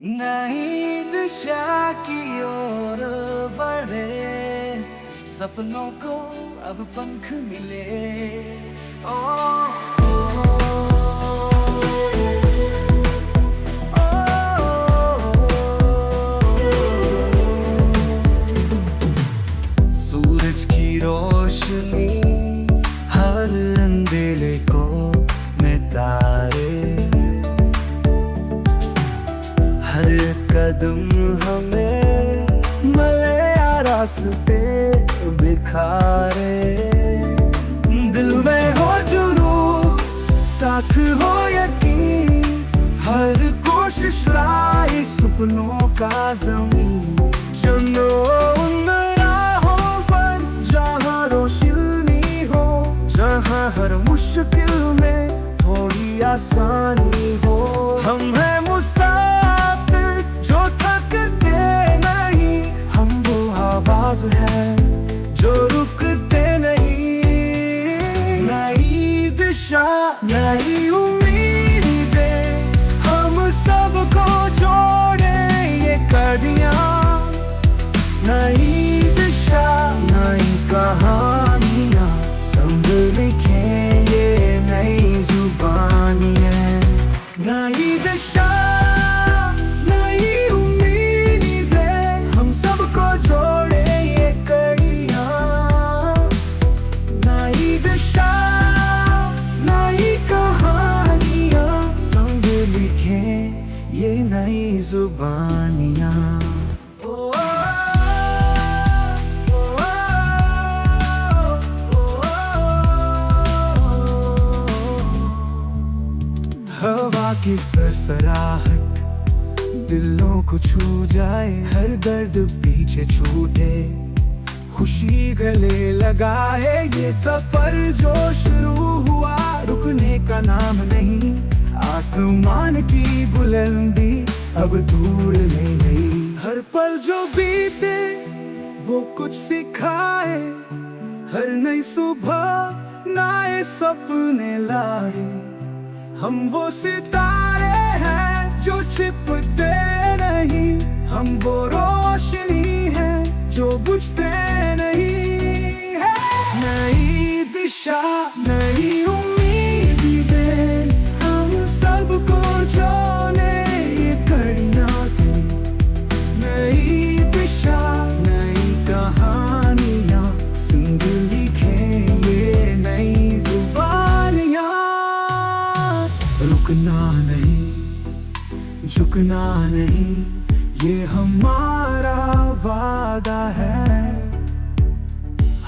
नई दिशा की ओर बढ़े, सपनों को अब पंख मिले। ओ, ओ, सूरज की रोशनी हर अंधेरे को मिटाए, हर कदम हमें नया रास्ते बिखारे। दिल में हो जुनून, साथ हो यकीन, हर कोशिश लाए सपनों का ज़मीन। चलो उन राहों पर जहाँ रोशनी हो, जहाँ हर मुश्किल में थोड़ी आसानी हो। हम हैं मुसाफिर जो थकते नहीं, हम वो आवाज है जो रुकते नहीं। नई दिशा नई उम्मीदें, हम सबको जोड़े ये कड़ियाँ। नई दिशा नई कहानियाँ, संग लिखे ये नई जुबानियाँ। नई दिशा नई उम्मीदें, हम सबको जोड़े ये कड़ियाँ। नई दिशा नई कहानियाँ, संग लिखे ये नई जुबानियाँ। हवा की सरसराहट दिलों को छू जाए, हर दर्द पीछे छूटे, खुशी गले लगाए। ये सफर जो शुरू हुआ रुकने का नाम नहीं, आसमान की बुलंदी अब दूर नहीं गई। हर पल जो बीते वो कुछ सिखाए, हर नई सुबह नए सपने लाए। हम वो सितारे हैं जो छिपते नहीं, हम वो रोशनी है जो बुझते नहीं है। नई दिशा नई उम्मीदें, हम सबको जोड़े ये कड़ियाँ थे। नई दिशा नई कहानियाँ, संग लिखे ये नई जुबानियाँ। रुकना नहीं, झुकना नहीं, ये हमारा वादा है।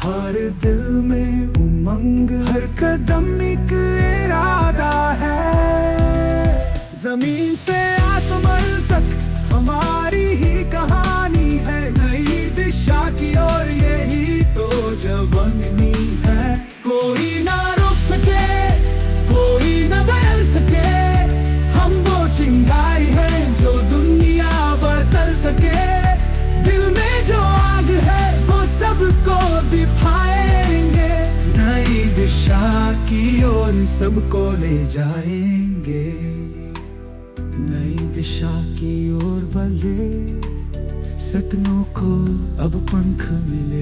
हर दिल में उमंग, हर कदम एक इरादा है। जमीन से आसमान तक हमारी ही कहानी है। नई दिशा की ओर यही तो जवानी है। कोई ना रोक सके, कोई ना बदल सके, हम वो चिंगारी है जो दुनिया बदल सके। दिल में जो आग है वो सबको दिखाएंगे, नई दिशा की ओर सबको ले जाएंगे। नई दिशा की ओर बढ़े, सपनों को अब पंख मिले।